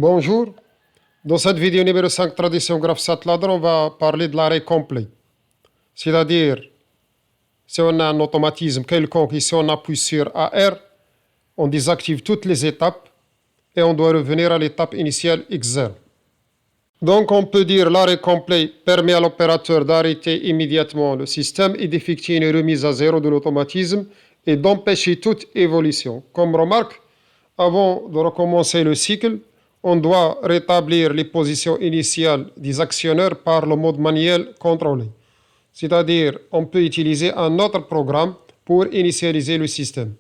Bonjour, dans cette vidéo numéro 5 tradition graph SAT-Ladder, on va parler de l'arrêt complet. C'est-à-dire, si on a un automatisme quelconque, ici on appuie sur AR, on désactive toutes les étapes et on doit revenir à l'étape initiale X0. Donc on peut dire l'arrêt complet permet à l'opérateur d'arrêter immédiatement le système et d'effectuer une remise à zéro de l'automatisme et d'empêcher toute évolution. Comme remarque, avant de recommencer le cycle, on doit rétablir les positions initiales des actionneurs par le mode manuel contrôlé. C'est-à-dire, on peut utiliser un autre programme pour initialiser le système.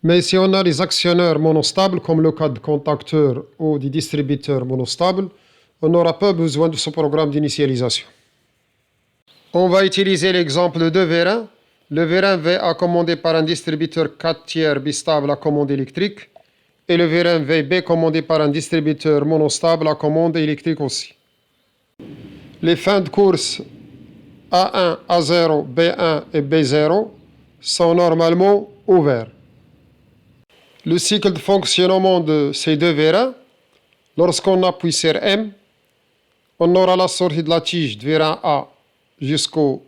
Mais si on a des actionneurs monostables, comme le cas de contacteurs ou des distributeurs monostables, on n'aura pas besoin de ce programme d'initialisation. On va utiliser l'exemple de vérin. Le vérin VA commandé par un distributeur 4 tiers bistable à commande électrique et le vérin VB commandé par un distributeur monostable à commande électrique aussi. Les fins de course A1, A0, B1 et B0 sont normalement ouverts. Le cycle de fonctionnement de ces deux vérins, lorsqu'on appuie sur M, on aura la sortie de la tige de vérin A jusqu'au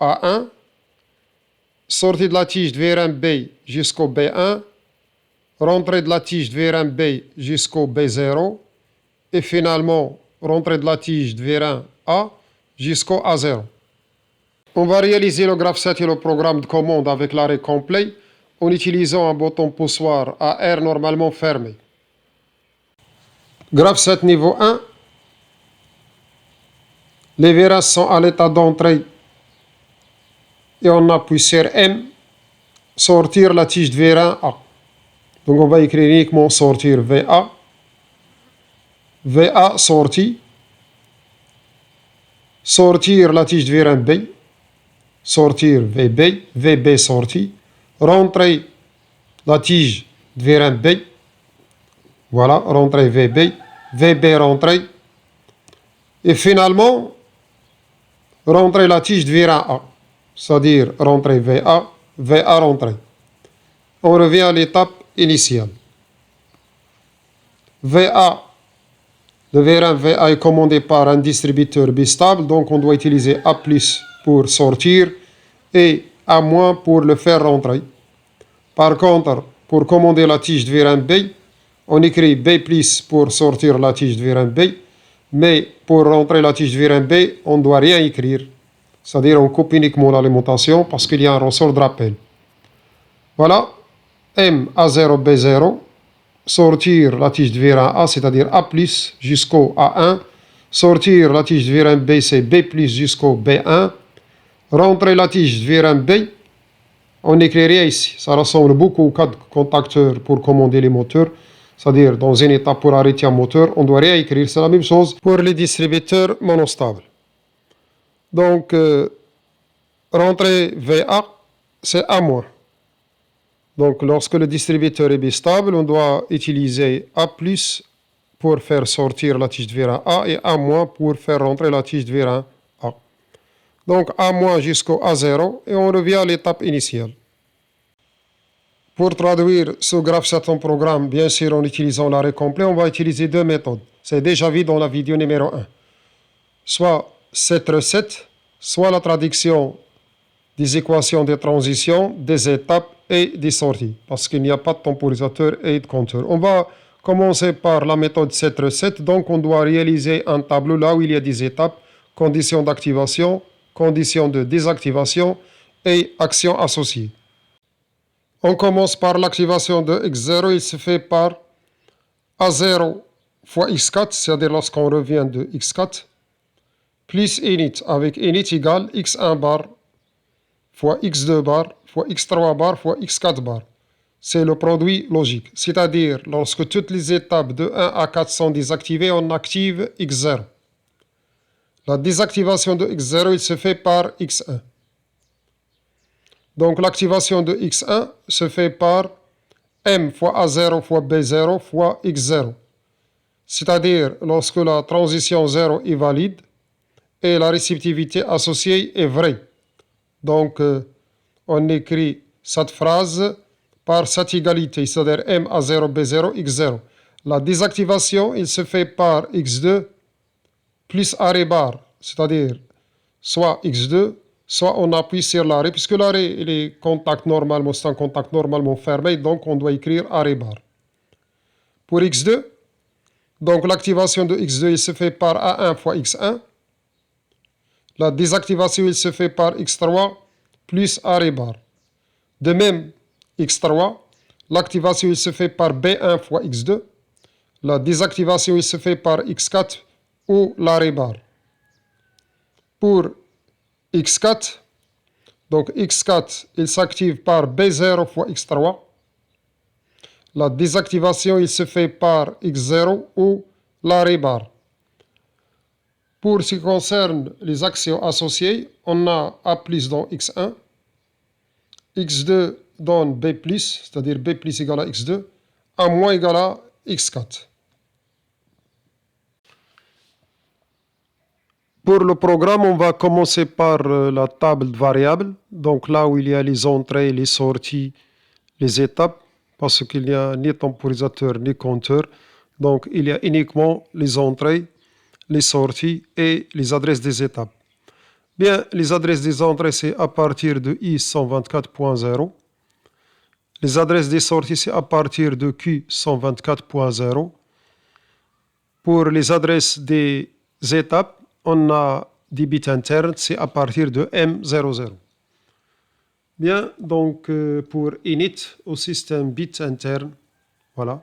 A1, sortie de la tige de vérin B jusqu'au B1, rentrée de la tige de vérin B jusqu'au B0 et finalement rentrée de la tige de vérin A jusqu'au A0. On va réaliser le graphe SAT et le programme de commande avec l'arrêt complet en utilisant un bouton poussoir AR normalement fermé. Graphe SAT niveau 1. Les vérins sont à l'état d'entrée et on appuie sur M, sortir la tige de vérin A. Donc on va écrire uniquement sortir VA. VA sorti. Sortir la tige de vérin B. Sortir VB. VB sorti. Rentrer la tige de vérin B. Voilà, rentrer VB. VB rentrer. Et finalement, rentrer la tige de vérin A. C'est-à-dire rentrer VA. VA rentrer. On revient à l'étape initiale. VA, le vérin VA est commandé par un distributeur bistable, donc on doit utiliser A+ pour sortir et A- pour le faire rentrer. Par contre, pour commander la tige de vérin B, on écrit B+ pour sortir la tige de vérin B, mais pour rentrer la tige de vérin B, on ne doit rien écrire. C'est-à-dire on coupe uniquement l'alimentation parce qu'il y a un ressort de rappel. Voilà. M A0 B0, sortir la tige de vérin A, c'est-à-dire A+, jusqu'au A1, sortir la tige de vérin B, c'est B+, jusqu'au B1, rentrer la tige de vérin B, on n'écrit rien ici, ça ressemble beaucoup au cas de contacteur pour commander les moteurs, c'est-à-dire dans une étape pour arrêter un moteur, on ne doit rien écrire, c'est la même chose pour les distributeurs monostables. Donc, rentrer VA, c'est A-. Donc, lorsque le distributeur est bistable, on doit utiliser A+ pour faire sortir la tige de vérin A et A- pour faire rentrer la tige de vérin A. Donc, A- jusqu'au A0 et on revient à l'étape initiale. Pour traduire ce graphe SAT en programme, bien sûr en utilisant l'arrêt complet, on va utiliser deux méthodes. C'est déjà vu dans la vidéo numéro 1. Soit cette recette, soit la traduction des équations de transition, des étapes et des sorties, parce qu'il n'y a pas de temporisateur et de compteur. On va commencer par la méthode 7 recette, donc on doit réaliser un tableau là où il y a des étapes, conditions d'activation, conditions de désactivation et actions associées. On commence par l'activation de X0, il se fait par A0 fois X4, c'est-à-dire lorsqu'on revient de X4, plus init, avec init égale X1 bar fois X2 bar, fois X3 bar, fois X4 bar. C'est le produit logique. C'est-à-dire, lorsque toutes les étapes de 1 à 4 sont désactivées, on active X0. La désactivation de X0, il se fait par X1. Donc, l'activation de X1 se fait par M fois A0 fois B0 fois X0. C'est-à-dire, lorsque la transition 0 est valide et la réceptivité associée est vraie. Donc, on écrit cette phrase par cette égalité, c'est-à-dire M A0 B0 X0. La désactivation, il se fait par x2 plus arrêt barre, c'est-à-dire soit x2, soit on appuie sur l'arrêt, puisque l'arrêt, il est contact normalement, c'est un contact normalement fermé, donc on doit écrire arrêt barre. Pour x2, donc l'activation de x2, il se fait par A1 fois x1. La désactivation, il se fait par x3 plus arrêt barre. De même, x3, l'activation, il se fait par B1 fois x2. La désactivation, il se fait par x4 ou l'arrêt barre. Pour x4, donc x4, il s'active par B0 fois x3. La désactivation, il se fait par x0 ou l'arrêt barre. Pour ce qui concerne les actions associées, on a A plus dans x1, x2 donne B+, c'est-à-dire B+ égale à x2, A moins égale à x4. Pour le programme, on va commencer par la table de variables, donc là où il y a les entrées, les sorties, les étapes, parce qu'il n'y a ni temporisateur ni compteur, donc il y a uniquement les entrées, les sorties et les adresses des étapes. Bien, les adresses des entrées, c'est à partir de I124.0. Les adresses des sorties, c'est à partir de Q124.0. Pour les adresses des étapes, on a des bits internes, c'est à partir de M00. Bien, donc pour init au système bit interne, voilà,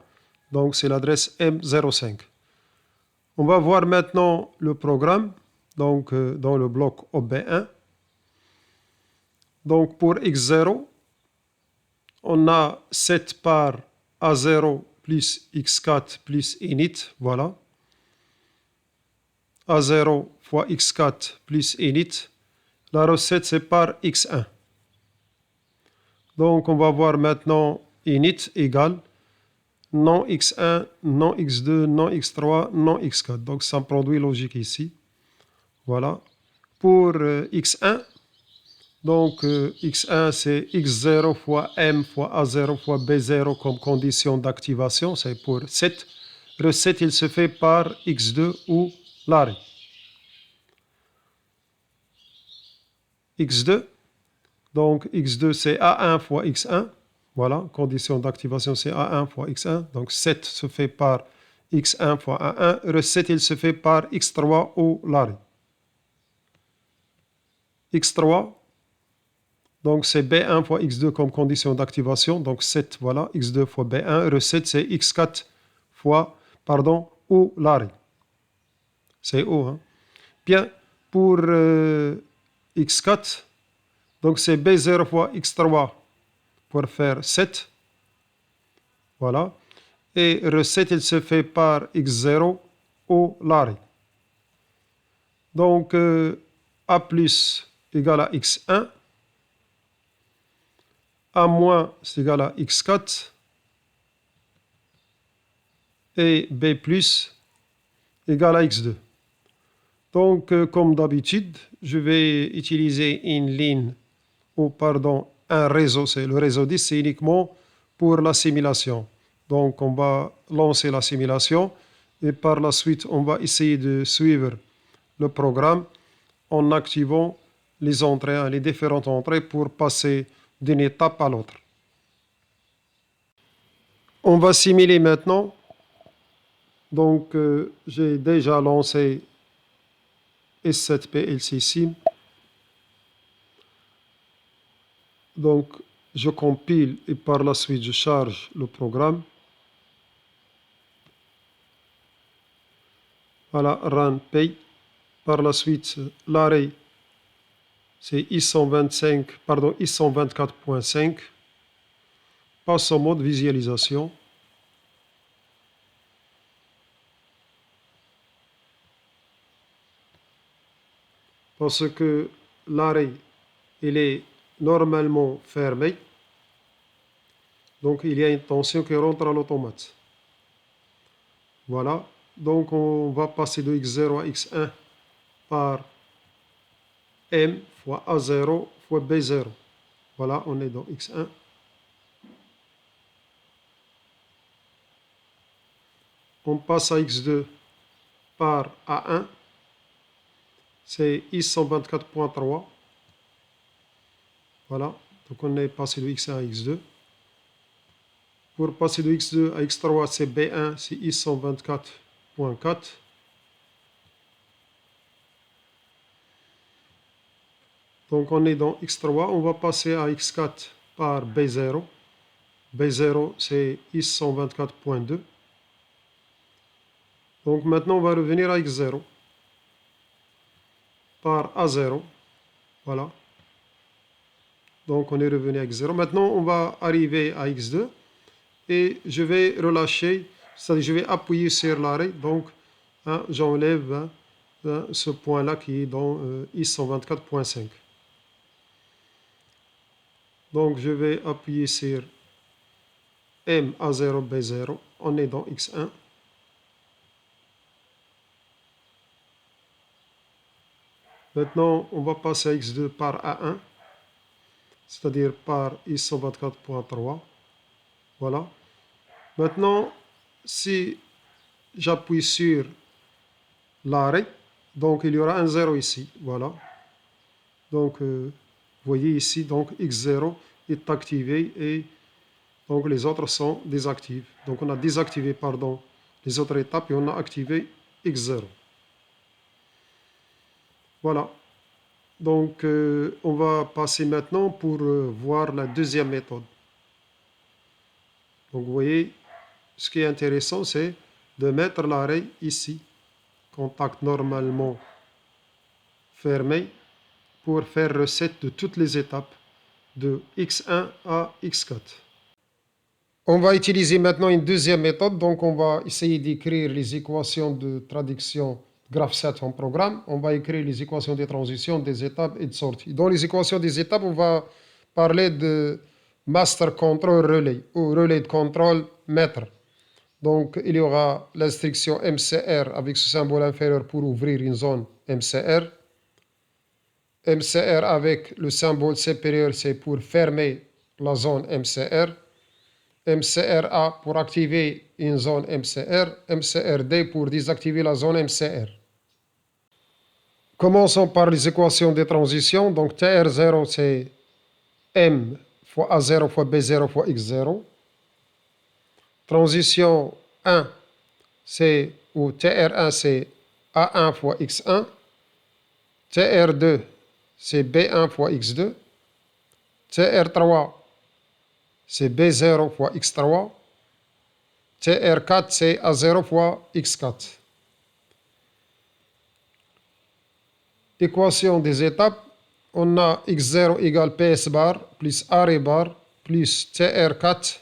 donc c'est l'adresse M05. On va voir maintenant le programme, donc dans le bloc OB1. Donc pour x0, on a 7 par A0 plus x4 plus init, voilà. A0 fois x4 plus init. La recette, c'est par x1. Donc, on va voir maintenant init égale non x1, non x2, non x3, non x4. Donc, c'est un produit logique ici. Voilà. Pour x1, donc x1, c'est x0 fois m fois a0 fois b0 comme condition d'activation. C'est pour 7. Recette, il se fait par x2 ou l'arrêt. x2, donc x2 c'est A1 fois x1, voilà, condition d'activation c'est A1 fois x1, donc 7 se fait par x1 fois A1, recette il se fait par x3 ou l'arrêt. x3, donc c'est B1 fois x2 comme condition d'activation, donc 7, voilà, x2 fois B1, recette c'est x4 fois, pardon, ou l'arrêt. C'est O, hein. Bien, pour x4, donc c'est B0 fois x3 pour faire 7. Voilà. Et recette, il se fait par x0 au l'arrêt. Donc, A plus égale à x1. A moins, c'est égal à x4. Et B plus égale à x2. Donc, comme d'habitude, je vais utiliser une ligne, ou pardon, un réseau. C'est le réseau 10, c'est uniquement pour la simulation. Donc, on va lancer la simulation et par la suite, on va essayer de suivre le programme en activant les entrées, les différentes entrées pour passer d'une étape à l'autre. On va simuler maintenant. Donc, j'ai déjà lancé S7P LC Sim. Donc, je compile et par la suite, je charge le programme. Voilà, run pay. Par la suite, l'arrêt, c'est I124.5. Passe en mode visualisation. Parce que l'arrêt, il est normalement fermé. Donc, il y a une tension qui rentre à l'automate. Voilà. Donc, on va passer de x0 à x1 par m fois a0 fois b0. Voilà, on est dans x1. On passe à x2 par A1. C'est I124.3. Voilà. Donc on est passé de x1 à x2. Pour passer de x2 à x3, c'est B1, c'est I124.4. Donc on est dans x3. On va passer à x4 par B0. B0, c'est I124.2. Donc maintenant, on va revenir à x0 par A0. Voilà. Donc on est revenu à x0. Maintenant, on va arriver à x2 et je vais relâcher, c'est-à-dire je vais appuyer sur l'arrêt. Donc hein, j'enlève ce point-là qui est dans I124.5. Donc je vais appuyer sur M A0 B0. On est dans x1. Maintenant, on va passer à x2 par A1, c'est-à-dire par I124.3. Voilà. Maintenant, si j'appuie sur l'arrêt, donc il y aura un 0 ici. Voilà. Donc, vous voyez ici, donc x0 est activé et donc les autres sont désactivés. Donc, on a désactivé, pardon, les autres étapes et on a activé x0. Voilà. Donc, on va passer maintenant pour voir la deuxième méthode. Donc, vous voyez, ce qui est intéressant, c'est de mettre l'arrêt ici, contact normalement fermé, pour faire recette de toutes les étapes de x1 à x4. On va utiliser maintenant une deuxième méthode. Donc, on va essayer d'écrire les équations de traduction graph 7 en programme. On va écrire les équations de transition, des étapes et de sortie. Dans les équations des étapes, on va parler de master control relay ou relais de contrôle maître. Donc, il y aura l'instruction MCR avec ce symbole inférieur pour ouvrir une zone MCR. MCR avec le symbole supérieur, c'est pour fermer la zone MCR. MCRA pour activer une zone MCR. MCRD pour désactiver la zone MCR. Commençons par les équations de transition. Donc, TR0, c'est M fois A0 fois B0 fois X0. Transition 1, c'est, ou TR1, c'est A1 fois X1. TR2, c'est B1 fois X2. TR3, c'est B0 fois X3. TR4, c'est A0 fois X4. Équation des étapes, on a X0 égale PS bar plus arrêt bar plus TR4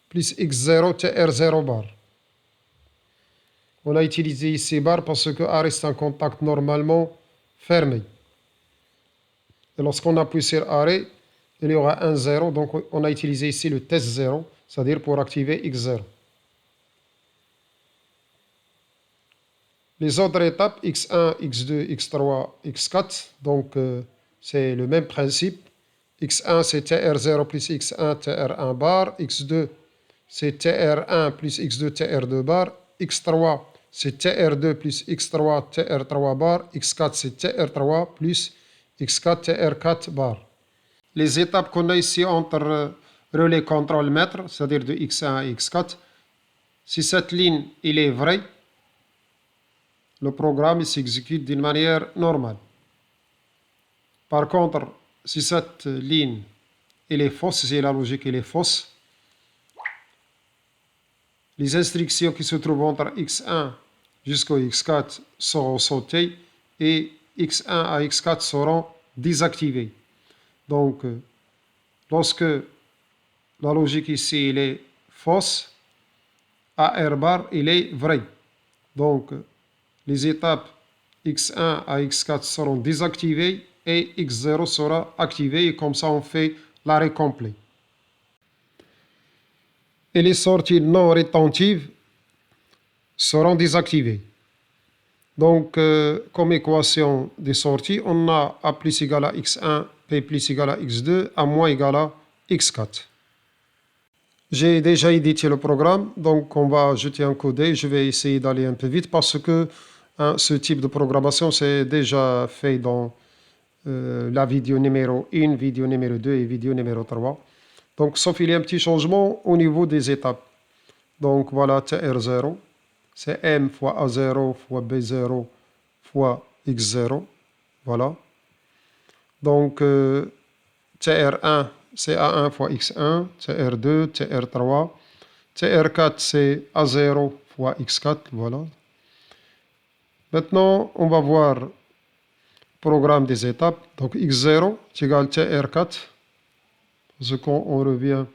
plus X0 TR0 bar. On a utilisé ici bar parce que arrêt c'est un contact normalement fermé. Et lorsqu'on appuie sur arrêt, il y aura un 0, donc on a utilisé ici le test 0, c'est-à-dire pour activer X0. Les autres étapes, X1, X2, X3, X4, donc c'est le même principe. X1, c'est TR0 plus X1, TR1 bar. X2, c'est TR1 plus X2, TR2 bar. X3, c'est TR2 plus X3, TR3 bar. X4, c'est TR3 plus X4, TR4 bar. Les étapes qu'on a ici entre relais contrôle mètre, c'est-à-dire de X1 à X4, si cette ligne il est vraie, le programme s'exécute d'une manière normale. Par contre, si cette ligne elle est fausse, si la logique elle est fausse, les instructions qui se trouvent entre X1 jusqu'au X4 seront sautées et X1 à X4 seront désactivées. Donc, lorsque la logique ici elle est fausse, AR bar il est vrai. Donc, les étapes X1 à X4 seront désactivées et X0 sera activé et comme ça on fait l'arrêt complet. Et les sorties non rétentives seront désactivées. Donc, comme équation des sorties, on a A plus égal à X1, P plus égal à X2, A moins égal à X4. J'ai déjà édité le programme, donc on va jeter un coup d'œil. Je vais essayer d'aller un peu vite parce que ce type de programmation, c'est déjà fait dans la vidéo numéro 1, vidéo numéro 2 et vidéo numéro 3. Donc, sauf il y a un petit changement au niveau des étapes. Donc, voilà, TR0, c'est M fois A0 fois B0 fois X0. Voilà. Donc, TR1, c'est A1 fois X1, TR2, TR3, TR4, c'est A0 fois X4, voilà. Maintenant, on va voir le programme des étapes. Donc, X0 est égal à TR4, parce qu'on revient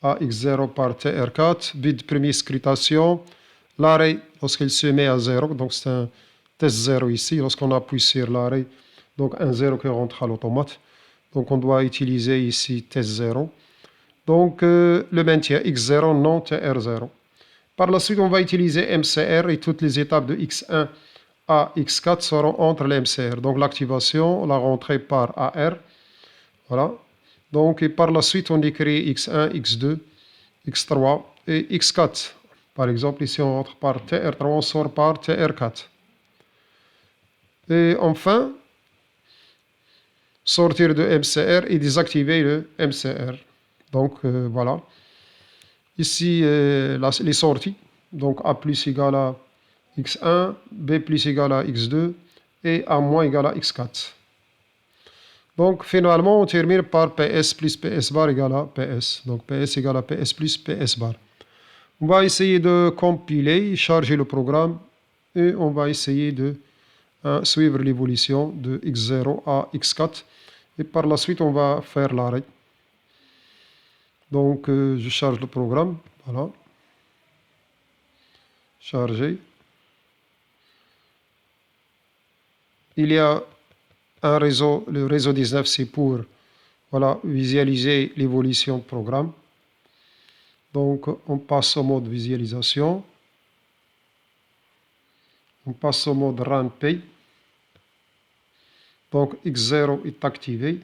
à X0 par TR4, but de première scrutation, l'arrêt lorsqu'il se met à 0, donc c'est un test 0 ici, lorsqu'on appuie sur l'arrêt, donc un 0 qui rentre à l'automate. Donc on doit utiliser ici test 0. Donc le maintien X0 non TR0. Par la suite, on va utiliser MCR et toutes les étapes de X1 à X4 seront entre les MCR. Donc l'activation, la rentrée par AR. Voilà. Donc et par la suite, on écrit X1, X2, X3 et X4. Par exemple, ici on rentre par TR3, on sort par TR4. Et enfin, sortir de MCR et désactiver le MCR. Donc voilà. Ici, les sorties. Donc A plus égale à X1, B plus égale à X2 et A moins égale à X4. Donc finalement, on termine par PS plus PS bar égale à PS. Donc PS égale à PS plus PS bar. On va essayer de compiler, charger le programme et on va essayer de suivre l'évolution de X0 à X4. Et par la suite, on va faire l'arrêt. Donc, je charge le programme. Voilà. Chargé. Il y a un réseau, le réseau 19, c'est pour voilà, visualiser l'évolution du programme. Donc, on passe au mode visualisation. On passe au mode Run Pay. Donc, X0 est activé.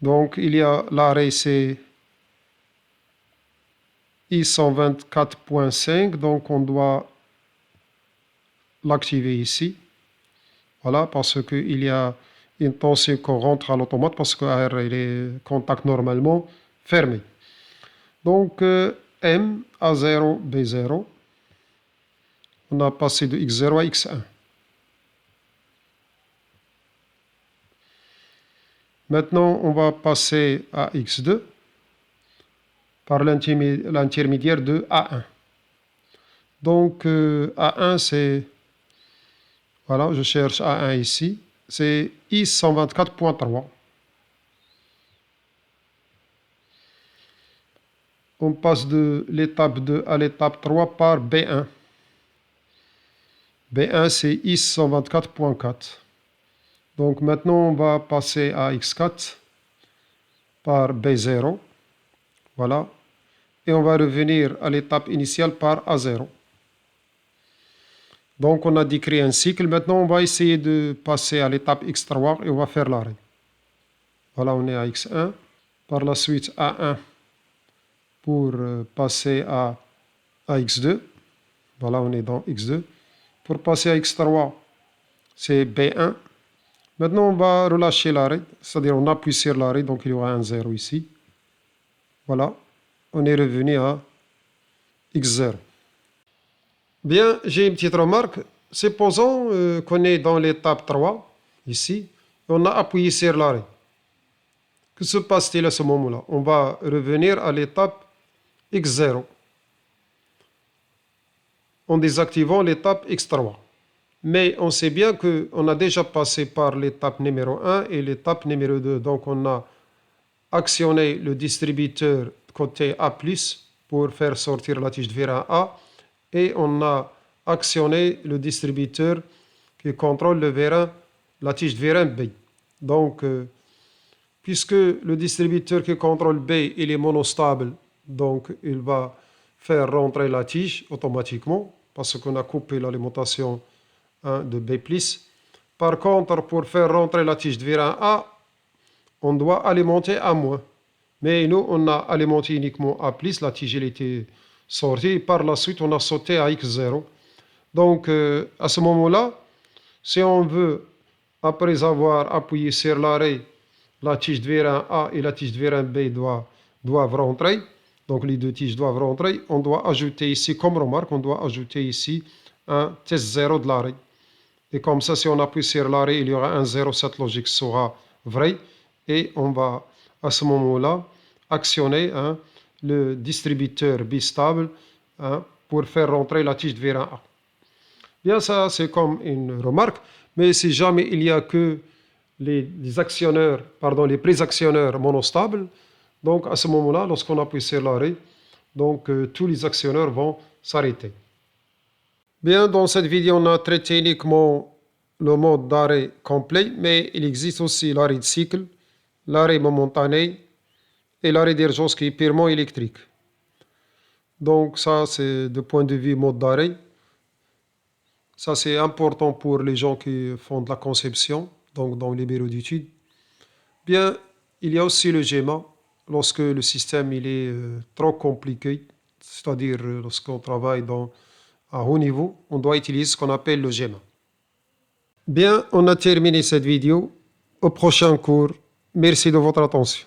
Donc, il y a l'arrêt, c'est I124.5. Donc, on doit l'activer ici. Voilà, parce qu'il y a une tension qu'on rentre à l'automate parce que AR, il est contact normalement fermé. Donc, M, A0, B0. On a passé de X0 à X1. Maintenant, on va passer à X2 par l'intermédiaire de A1. Donc, A1, c'est... Voilà, je cherche A1 ici. C'est I124.3. On passe de l'étape 2 à l'étape 3 par B1. B1, c'est I124.4. Donc maintenant, on va passer à X4 par B0. Voilà. Et on va revenir à l'étape initiale par A0. Donc on a décrit un cycle. Maintenant, on va essayer de passer à l'étape X3 et on va faire l'arrêt. Voilà, on est à X1. Par la suite, A1 pour passer à X2. Voilà, on est dans X2. Pour passer à X3, c'est B1. Maintenant, on va relâcher l'arrêt, c'est-à-dire on appuie sur l'arrêt, donc il y aura un 0 ici. Voilà, on est revenu à X0. Bien, j'ai une petite remarque. Supposons qu'on est dans l'étape 3, ici, on a appuyé sur l'arrêt. Que se passe-t-il à ce moment-là? On va revenir à l'étape X0 en désactivant l'étape X3. Mais on sait bien qu'on a déjà passé par l'étape numéro 1 et l'étape numéro 2. Donc on a actionné le distributeur côté A+, pour faire sortir la tige de vérin A. Et on a actionné le distributeur qui contrôle le vérin, la tige de vérin B. Donc, puisque le distributeur qui contrôle B, il est monostable, donc il va faire rentrer la tige automatiquement, parce qu'on a coupé l'alimentation de B+. Par contre, pour faire rentrer la tige de vérin A, on doit alimenter à moins. Mais nous, on a alimenté uniquement à plus, la tige elle était sortie. Par la suite, on a sauté à x0. Donc, à ce moment-là, si on veut, après avoir appuyé sur l'arrêt, la tige de vérin A et la tige de vérin B doivent rentrer. Donc, les deux tiges doivent rentrer. On doit ajouter ici, comme remarque, on doit ajouter ici un test 0 de l'arrêt. Et comme ça, si on appuie sur l'arrêt, il y aura un 0, cette logique sera vraie. Et on va, à ce moment-là, actionner le distributeur bistable pour faire rentrer la tige de vérin A. Bien, ça, c'est comme une remarque. Mais si jamais il n'y a que les actionneurs, pardon, les présactionneurs monostables, donc à ce moment-là, lorsqu'on appuie sur l'arrêt, donc tous les actionneurs vont s'arrêter. Bien, dans cette vidéo, on a traité uniquement le mode d'arrêt complet, mais il existe aussi l'arrêt de cycle, l'arrêt momentané et l'arrêt d'urgence qui est purement électrique. Donc ça, c'est de point de vue mode d'arrêt. Ça, c'est important pour les gens qui font de la conception, donc dans les bureaux d'études. Bien, il y a aussi le GEMA, lorsque le système il est trop compliqué, c'est-à-dire lorsqu'on travaille à haut niveau, on doit utiliser ce qu'on appelle le GEMA. Bien, on a terminé cette vidéo. Au prochain cours. Merci de votre attention.